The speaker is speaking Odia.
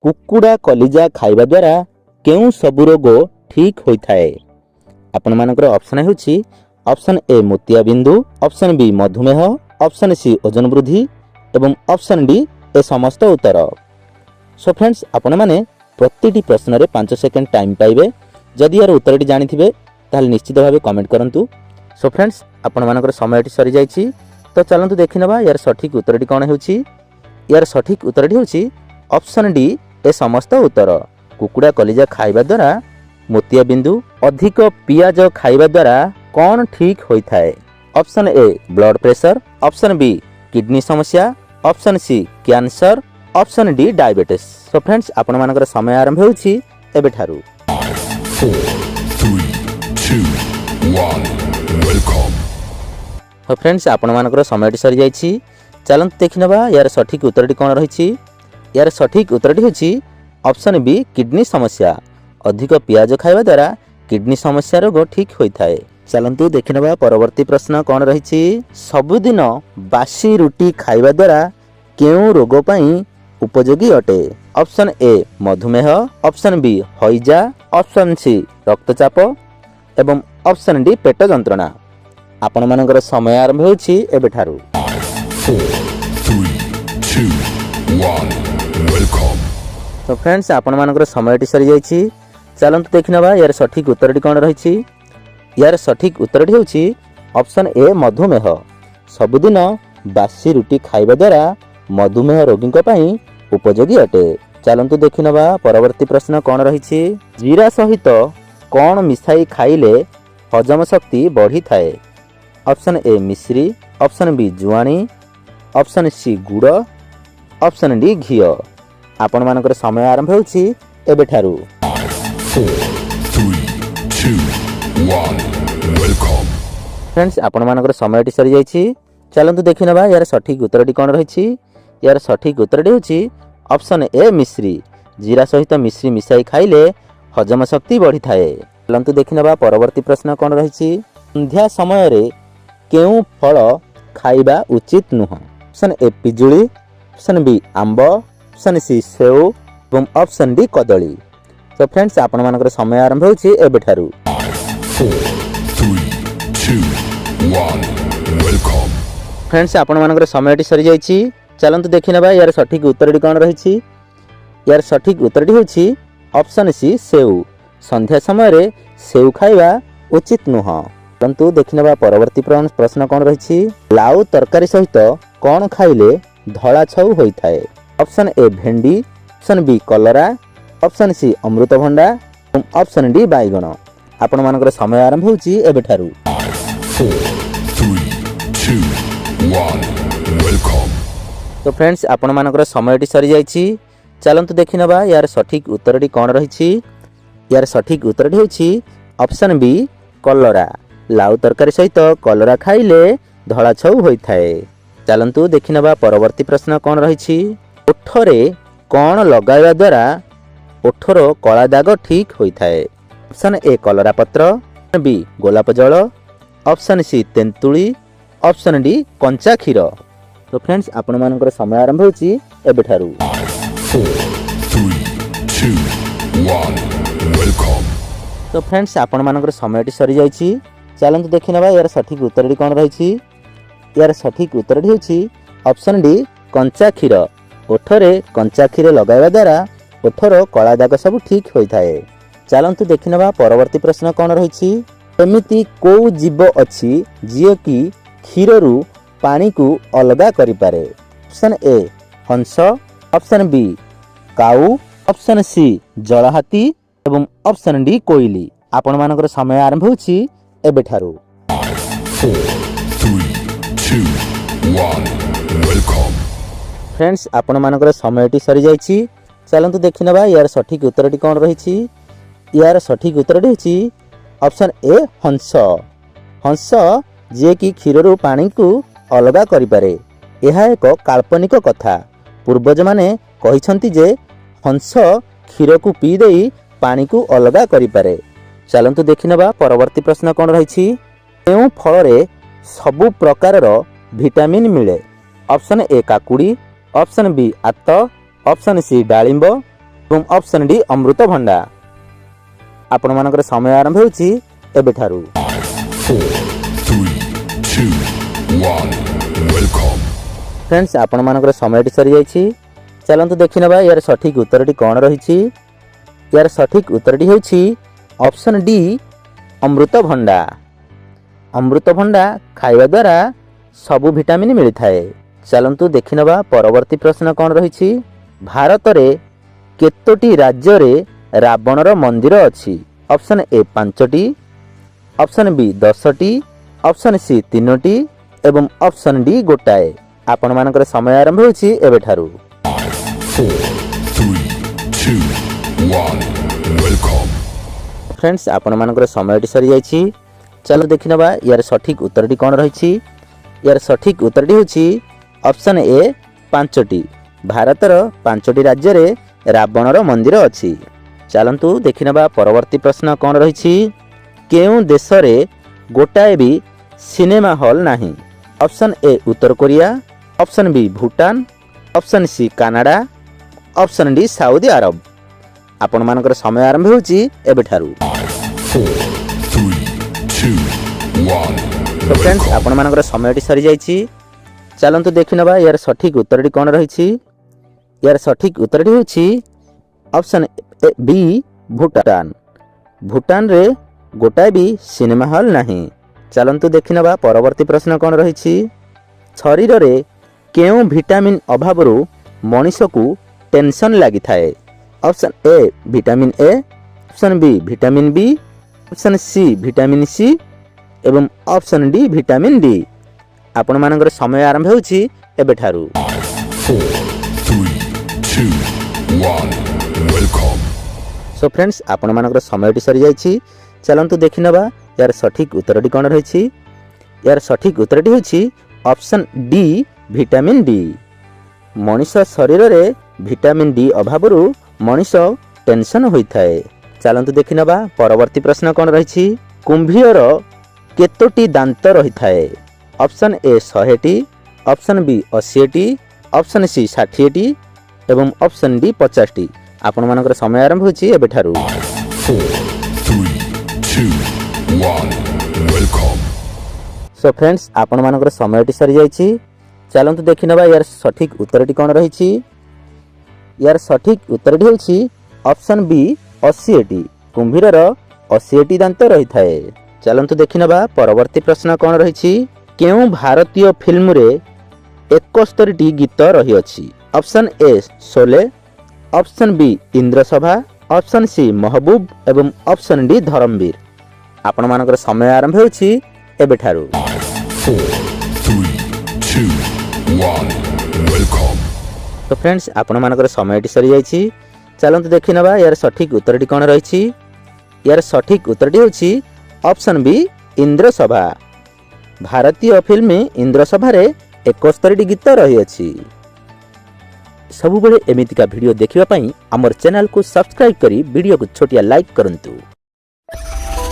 କୁକୁଡ଼ା କଲିଜା ଖାଇବା ଦ୍ୱାରା କେଉଁ ସବୁ ରୋଗ ଠିକ୍ ହୋଇଥାଏ? ଆପଣମାନଙ୍କର ଅପସନ୍ ହେଉଛି ଅପସନ୍ ଏ ମୋତିଆବିନ୍ଦୁ, ଅପସନ୍ ବି ମଧୁମେହ, ଅପସନ୍ ସି ଓଜନ ବୃଦ୍ଧି ଏବଂ ଅପସନ୍ ଡି ଏ ସମସ୍ତ ଉତ୍ତର। ସୋ ଫ୍ରେଣ୍ଡସ୍, ଆପଣମାନେ ପ୍ରତିଟି ପ୍ରଶ୍ନରେ 5 ସେକେଣ୍ଡ ଟାଇମ୍ ପାଇବେ। ଯଦି ଏହାର ଉତ୍ତରଟି ଜାଣିଥିବେ ତାହେଲେ ନିଶ୍ଚିତ ଭାବେ କମେଣ୍ଟ କରନ୍ତୁ। ସୋ ଫ୍ରେଣ୍ଡସ୍, ଆପଣମାନଙ୍କର ସମୟଟି ସରିଯାଇଛି, ତ ଚାଲନ୍ତୁ ଦେଖିନେବା ଏହାର ସଠିକ୍ ଉତ୍ତରଟି କ'ଣ ହେଉଛି। ଏହାର ସଠିକ୍ ଉତ୍ତରଟି ହେଉଛି ଅପସନ୍ ଡି ଏ ସମସ୍ତ ଉତ୍ତର। କୁକୁଡ଼ା କଲିଜା ଖାଇବା ଦ୍ୱାରା ମୋତିଆବିନ୍ଦୁ, ଅଧିକ ପିଆଜ ଖାଇବା ଦ୍ୱାରା କ'ଣ ଠିକ୍ ହୋଇଥାଏ? Option A blood pressure, option B kidney ସମସ୍ୟା, option C cancer, option D diabetes. So friends, ଆପଣମାନଙ୍କର ସମୟ ଆରମ୍ଭ ହେଉଛି ଏବେଠାରୁ। 4, 3, 2, 1, welcome. ସୋ ଫ୍ରେଣ୍ଡସ୍, ଆପଣମାନଙ୍କର ସମୟଟି ସରିଯାଇଛି। ଚାଲନ୍ତୁ ଦେଖିନେବା ଏହାର ସଠିକ୍ ଉତ୍ତରଟି କ'ଣ ରହିଛି। ଏହାର ସଠିକ୍ ଉତ୍ତରଟି ହେଉଛି ଅପସନ୍ ବି କିଡନୀ ସମସ୍ୟା। ଅଧିକ ପିଆଜ ଖାଇବା ଦ୍ୱାରା କିଡନୀ ସମସ୍ୟା ରୋଗ ଠିକ୍ ହୋଇଥାଏ। ଚାଲନ୍ତୁ ଦେଖିନେବା ପରବର୍ତ୍ତୀ ପ୍ରଶ୍ନ କ'ଣ ରହିଛି। ସବୁଦିନ ବାସି ରୁଟି ଖାଇବା ଦ୍ୱାରା କେଉଁ ରୋଗ ପାଇଁ ଉପଯୋଗୀ ଅଟେ? ଅପସନ୍ ଏ ମଧୁମେହ, ଅପସନ୍ ବି ହଇଜା, ଅପସନ୍ ସି ରକ୍ତଚାପ ଏବଂ ଅପସନ୍ ଡି ପେଟ ଯନ୍ତ୍ରଣା। ଆପଣମାନଙ୍କର ସମୟ ଆରମ୍ଭ ହେଉଛି ଏବେଠାରୁ। 4, 3, 2, 1, welcome. ତ ଫ୍ରେଣ୍ଡସ୍, ଆପଣମାନଙ୍କର ସମୟଟି ସରିଯାଇଛି। ଚାଲନ୍ତୁ ଦେଖିନେବା ଏହାର ସଠିକ୍ ଉତ୍ତରଟି କ'ଣ ରହିଛି। ଏହାର ସଠିକ୍ ଉତ୍ତରଟି ହେଉଛି ଅପସନ୍ ଏ ମଧୁମେହ। ସବୁଦିନ ବାସି ରୁଟି ଖାଇବା ଦ୍ୱାରା ମଧୁମେହ ରୋଗୀଙ୍କ ପାଇଁ ଉପଯୋଗୀ ଅଟେ। ଚାଲନ୍ତୁ ଦେଖିନେବା ପରବର୍ତ୍ତୀ ପ୍ରଶ୍ନ କ'ଣ ରହିଛି। ଜିରା ସହିତ କ'ଣ ମିଶାଇ ଖାଇଲେ ହଜମ ଶକ୍ତି ବଢ଼ିଥାଏ? Option A Misri, option B ଜୁଆଣି, ଅପସନ୍ ସି ଗୁଡ଼, ଅପସନ୍ ଡି ଘିଅ। ଆପଣମାନଙ୍କର ସମୟ ଆରମ୍ଭ ହେଉଛି ଏବେଠାରୁ। 4, 3, 2, 1, welcome. ଫ୍ରେଣ୍ଡସ୍, ଆପଣମାନଙ୍କର ସମୟଟି ସରିଯାଇଛି। ଚାଲନ୍ତୁ ଦେଖିନେବା ଏହାର ସଠିକ୍ ଉତ୍ତରଟି କ'ଣ ରହିଛି। ଏହାର ସଠିକ୍ ଉତ୍ତରଟି ହେଉଛି ଅପସନ୍ ଏ ମିଶ୍ରି। ଜିରା ସହିତ ମିଶ୍ରି ମିଶାଇ ଖାଇଲେ ହଜମ ଶକ୍ତି ବଢ଼ିଥାଏ। ଚାଲନ୍ତୁ ଦେଖିନେବା ପରବର୍ତ୍ତୀ ପ୍ରଶ୍ନ କ'ଣ ରହିଛି। ସନ୍ଧ୍ୟା ସମୟରେ କେଉଁ ଫଳ ଖାଇବା ଉଚିତ ନୁହଁ? ଅପସନ୍ ଏ ପିଜୁଳି, ଅପସନ୍ ବି ଆମ୍ବ, ଅପସନ୍ ସି ସେଓ ଏବଂ ଅପସନ୍ ଡି କଦଳୀ। ତ ଫ୍ରେଣ୍ଡସ୍, ଆପଣମାନଙ୍କର ସମୟ ଆରମ୍ଭ ହେଉଛି ଏବେଠାରୁ। 4, 3, 2, 1, welcome. ଫ୍ରେଣ୍ଡସ୍, ଆପଣମାନଙ୍କର ସମୟଟି ସରିଯାଇଛି। ଚାଲନ୍ତୁ ଦେଖିନେବା ଏହାର ସଠିକ୍ ଉତ୍ତରଟି କ'ଣ ରହିଛି। ଏହାର ସଠିକ୍ ଉତ୍ତରଟି ହେଉଛି ଅପସନ୍ ସି ସେଉ। ସନ୍ଧ୍ୟା ସମୟରେ ସେଉ ଖାଇବା ଉଚିତ ନୁହଁ। ଚାଲନ୍ତୁ ଦେଖିନେବା ପରବର୍ତ୍ତୀ ପ୍ରଶ୍ନ କ'ଣ ରହିଛି। ଲାଉ ତରକାରୀ ସହିତ କ'ଣ ଖାଇଲେ ଧଳା ଛଉ ହୋଇଥାଏ? ଅପସନ୍ ଏ ଭେଣ୍ଡି, ଅପସନ୍ ବି କଲରା, ଅପସନ୍ ସି ଅମୃତଭଣ୍ଡା ଏବଂ ଅପସନ୍ ଡି ବାଇଗଣ। ଆପଣମାନଙ୍କର ସମୟ ଆରମ୍ଭ ହେଉଛି ଏବେଠାରୁ। 4, 3, 2, 1, welcome. ତ ଫ୍ରେଣ୍ଡସ୍, ଆପଣମାନଙ୍କର ସମୟଟି ସରିଯାଇଛି। ଚାଲନ୍ତୁ ଦେଖିନେବା ଏହାର ସଠିକ୍ ଉତ୍ତରଟି କ'ଣ ରହିଛି। ଏହାର ସଠିକ୍ ଉତ୍ତରଟି ହେଉଛି ଅପସନ୍ ବି କଲରା। ଲାଉ ତରକାରୀ ସହିତ କଲରା ଖାଇଲେ ଧଳା ଛଉ ହୋଇଥାଏ। ଚାଲନ୍ତୁ ଦେଖିନେବା ପରବର୍ତ୍ତୀ ପ୍ରଶ୍ନ କ'ଣ ରହିଛି। ଓଠରେ କ'ଣ ଲଗାଇବା ଦ୍ୱାରା ଓଠର କଳା ଦାଗ ଠିକ୍ ହୋଇଥାଏ? ଅପସନ୍ ଏ କଲରା ପତ୍ର, ଅପସନ୍ ବି ଗୋଲାପ ଜଳ, ଅପସନ୍ ସି ତେନ୍ତୁଳି, ଅପସନ୍ ଡି କଞ୍ଚା କ୍ଷୀର। ତ ଫ୍ରେଣ୍ଡସ୍, ଆପଣମାନଙ୍କର ସମୟ ଆରମ୍ଭ ହେଉଛି ଏବେଠାରୁ। 4, 3, 2, 1, welcome. ତ ଫ୍ରେଣ୍ଡସ୍, ଆପଣମାନଙ୍କର ସମୟଟି ସରିଯାଇଛି। ଚାଲନ୍ତୁ ଦେଖିନେବା ଏହାର ସଠିକ୍ ଉତ୍ତରଟି କ'ଣ ରହିଛି। ଏହାର ସଠିକ୍ ଉତ୍ତରଟି ହେଉଛି ଅପସନ୍ ଡି କଞ୍ଚା କ୍ଷୀର। ଓଠରେ କଞ୍ଚା କ୍ଷୀର ଲଗାଇବା ଦ୍ୱାରା ଓଠର କଳା ଦାଗ ସବୁ ଠିକ୍ ହୋଇଥାଏ। ଚାଲନ୍ତୁ ଦେଖିନେବା ପରବର୍ତ୍ତୀ ପ୍ରଶ୍ନ କ'ଣ ରହିଛି। ଏମିତି କେଉଁ ଜୀବ ଅଛି ଯିଏକି କ୍ଷୀରରୁ ପାଣିକୁ ଅଲଗା କରିପାରେ? Option A Hans, option B କାଉ, ଅପସନ୍ ସି ଜଳହାତୀ ଏବଂ ଅପସନ୍ ଡି କୋଇଲି। ଆପଣମାନଙ୍କର ସମୟ ଆରମ୍ଭ ହେଉଛି ଏବେଠାରୁ। 4, 3, 2, 1, welcome. ଫ୍ରେଣ୍ଡସ୍, ଆପଣମାନଙ୍କର ସମୟଟି ସରିଯାଇଛି। ଚାଲନ୍ତୁ ଦେଖିନେବା ଏହାର ସଠିକ୍ ଉତ୍ତରଟି କ'ଣ ରହିଛି। ଏହାର ସଠିକ୍ ଉତ୍ତରଟି ହେଉଛି ଅପସନ୍ ଏ ହଂସ। ହଂସ ଯିଏକି କ୍ଷୀରରୁ ପାଣିକୁ ଅଲଗା କରିପାରେ। ଏହା ଏକ କାଳ୍ପନିକ କଥା। ପୂର୍ବଜମାନେ କହିଛନ୍ତି ଯେ ହଂସ କ୍ଷୀରକୁ ପିଇ ଦେଇ ପାଣିକୁ ଅଲଗା କରିପାରେ। ଚାଲନ୍ତୁ ଦେଖିନେବା ପରବର୍ତ୍ତୀ ପ୍ରଶ୍ନ କ'ଣ ରହିଛି। କେଉଁ ଫଳରେ ସବୁ ପ୍ରକାରର ଭିଟାମିନ୍ ମିଳେ? ଅପସନ୍ ଏ କାକୁଡ଼ି, ଅପସନ୍ ବି ଆତ, ଅପସନ୍ ସି ଡାଳିମ୍ବ ଏବଂ ଅପସନ୍ ଡି ଅମୃତଭଣ୍ଡା। ଆପଣମାନଙ୍କର ସମୟ ଆରମ୍ଭ ହେଉଛି ଏବେଠାରୁ। 4, 3, 2, 1. Welcome. ଫ୍ରେଣ୍ଡସ୍, ଆପଣମାନଙ୍କର ସମୟଟି ସରିଯାଇଛି। ଚାଲନ୍ତୁ ଦେଖିନେବା ଏହାର ସଠିକ୍ ଉତ୍ତରଟି କ'ଣ ରହିଛି। ଏହାର ସଠିକ୍ ଉତ୍ତରଟି ହେଉଛି ଅପସନ୍ ଡି ଅମୃତଭଣ୍ଡା। ଅମୃତଭଣ୍ଡା ଖାଇବା ଦ୍ୱାରା ସବୁ ଭିଟାମିନ୍ ମିଳିଥାଏ। ଚାଲନ୍ତୁ ଦେଖିନେବା ପରବର୍ତ୍ତୀ ପ୍ରଶ୍ନ କ'ଣ ରହିଛି। ଭାରତରେ କେତୋଟି ରାଜ୍ୟରେ ରାବଣର ମନ୍ଦିର ଅଛି? ଅପସନ୍ ଏ 5ଟି, ଅପସନ୍ ବି 10ଟି, ଅପସନ୍ ସି 3ଟି ଏବଂ ଅପସନ୍ ଡି ଗୋଟାଏ। ଆପଣମାନଙ୍କର ସମୟ ଆରମ୍ଭ ହେଉଛି ଏବେଠାରୁ। 4, 3, 2, 1. Welcome. ଫ୍ରେଣ୍ଡସ୍, ଆପଣମାନଙ୍କର ସମୟଟି ସରିଯାଇଛି। ଚାଲ ଦେଖିନେବା ଏହାର ସଠିକ୍ ଉତ୍ତରଟି କ'ଣ ରହିଛି। ଏହାର ସଠିକ୍ ଉତ୍ତରଟି ହେଉଛି ଅପସନ୍ ଏ 5ଟି। ଭାରତର 5ଟି ରାଜ୍ୟରେ ରାବଣର ମନ୍ଦିର ଅଛି। ଚାଲନ୍ତୁ ଦେଖିନେବା ପରବର୍ତ୍ତୀ ପ୍ରଶ୍ନ କ'ଣ ରହିଛି। କେଉଁ ଦେଶରେ ଗୋଟାଏ ବି ସିନେମା ହଲ୍ ନାହିଁ? ଅପସନ୍ ଏ ଉତ୍ତର Korea, option B Bhutan, option C Canada, option D Saudi Arab. ଆପଣମାନଙ୍କର ସମୟ ଆରମ୍ଭ ହେଉଛି ଏବେଠାରୁ। 4, 3, 2, 1. ତ ଫ୍ରେଣ୍ଡସ୍, ଆପଣମାନଙ୍କର ସମୟଟି ସରିଯାଇଛି। ଚାଲନ୍ତୁ ଦେଖିନେବା ଏହାର ସଠିକ୍ ଉତ୍ତରଟି କ'ଣ ରହିଛି। ଏହାର ସଠିକ୍ ଉତ୍ତରଟି ହେଉଛି ଅପସନ୍ ବି ଭୁଟାନ। ଭୁଟାନରେ ଗୋଟାଏ ବି ସିନେମା ହଲ୍ ନାହିଁ। ଚାଲନ୍ତୁ ଦେଖିନେବା ପରବର୍ତ୍ତୀ ପ୍ରଶ୍ନ କ'ଣ ରହିଛି। ଶରୀରରେ କେଉଁ ଭିଟାମିନ୍ ଅଭାବରୁ ମଣିଷକୁ ଟେନସନ୍ ଲାଗିଥାଏ? Option A vitamin A, option B vitamin B, option C vitamin C ଏବଂ ଅପସନ୍ ଡି ଭିଟାମିନ୍ ଡି। ଆପଣମାନଙ୍କର ସମୟ ଆରମ୍ଭ ହେଉଛି ଏବେଠାରୁ। 4, 3, 2, 1. Welcome. ସୋ ଫ୍ରେଣ୍ଡସ୍, ଆପଣମାନଙ୍କର ସମୟଟି ସରିଯାଇଛି। ଚାଲନ୍ତୁ ଦେଖିନେବା ଏହାର ସଠିକ୍ ଉତ୍ତରଟି କ'ଣ ରହିଛି। ଏହାର ସଠିକ୍ ଉତ୍ତରଟି ହେଉଛି ଅପସନ୍ ଡି ଭିଟାମିନ୍ ଡି। ମଣିଷ ଶରୀରରେ ଭିଟାମିନ୍ ଡି ଅଭାବରୁ ମଣିଷ ଟେନସନ୍ ହୋଇଥାଏ। ଚାଲନ୍ତୁ ଦେଖିନେବା ପରବର୍ତ୍ତୀ ପ୍ରଶ୍ନ କ'ଣ ରହିଛି। କୁମ୍ଭୀରର କେତୋଟି ଦାନ୍ତ ରହିଥାଏ? ଅପସନ୍ ଏ 100ଟି, ଅପସନ୍ ବି 80ଟି, ଅପସନ୍ ସି 60ଟି ଏବଂ ଅପସନ୍ ଡି 50ଟି। ଆପଣମାନଙ୍କର ସମୟ ଆରମ୍ଭ ହେଉଛି ଏବେଠାରୁ। 4, 3, 2, 1. Welcome. ସୋ ଫ୍ରେଣ୍ଡସ୍, ଆପଣମାନଙ୍କର ସମୟଟି ସରିଯାଇଛି। ଚାଲନ୍ତୁ ଦେଖିନେବା ଏହାର ସଠିକ୍ ଉତ୍ତରଟି କ'ଣ ରହିଛି। ଏହାର ସଠିକ୍ ଉତ୍ତରଟି ହେଉଛି ଅପସନ୍ ବି 80ଟି। କୁମ୍ଭୀରର 80ଟି ଦାନ୍ତ ରହିଥାଏ। ଚାଲନ୍ତୁ ଦେଖିନେବା ପରବର୍ତ୍ତୀ ପ୍ରଶ୍ନ କ'ଣ ରହିଛି। କେଉଁ ଭାରତୀୟ ଫିଲ୍ମରେ 71ଟି ଗୀତ ରହିଅଛି? Option A Sholay, option B Indrasabha, option C Mehboob ଏବଂ ଅପସନ୍ ଡି ଧରମବୀର। ଆପଣମାନଙ୍କର ସମୟ ଆରମ୍ଭ ହେଉଛି ଏବେଠାରୁ। 4, 3, 2, 1. Welcome. ତ ଫ୍ରେଣ୍ଡସ୍, ଆପଣମାନଙ୍କର ସମୟଟି ସରିଯାଇଛି। ଚାଲନ୍ତୁ ଦେଖିନେବା ଏହାର ସଠିକ୍ ଉତ୍ତରଟି କ'ଣ ରହିଛି। ଏହାର ସଠିକ୍ ଉତ୍ତରଟି ହେଉଛି ଅପସନ୍ ବି ଇନ୍ଦ୍ରସଭା। ଭାରତୀୟ ଫିଲ୍ମ ଇନ୍ଦ୍ରସଭାରେ 71ଟି ଗୀତ ରହିଅଛି। ସବୁବେଳେ ଏମିତିକା ଭିଡ଼ିଓ ଦେଖିବା ପାଇଁ ଆମର ଚ୍ୟାନେଲକୁ ସବସ୍କ୍ରାଇବ୍ କରି ଭିଡ଼ିଓକୁ ଛୋଟିଆ ଲାଇକ୍ କରନ୍ତୁ।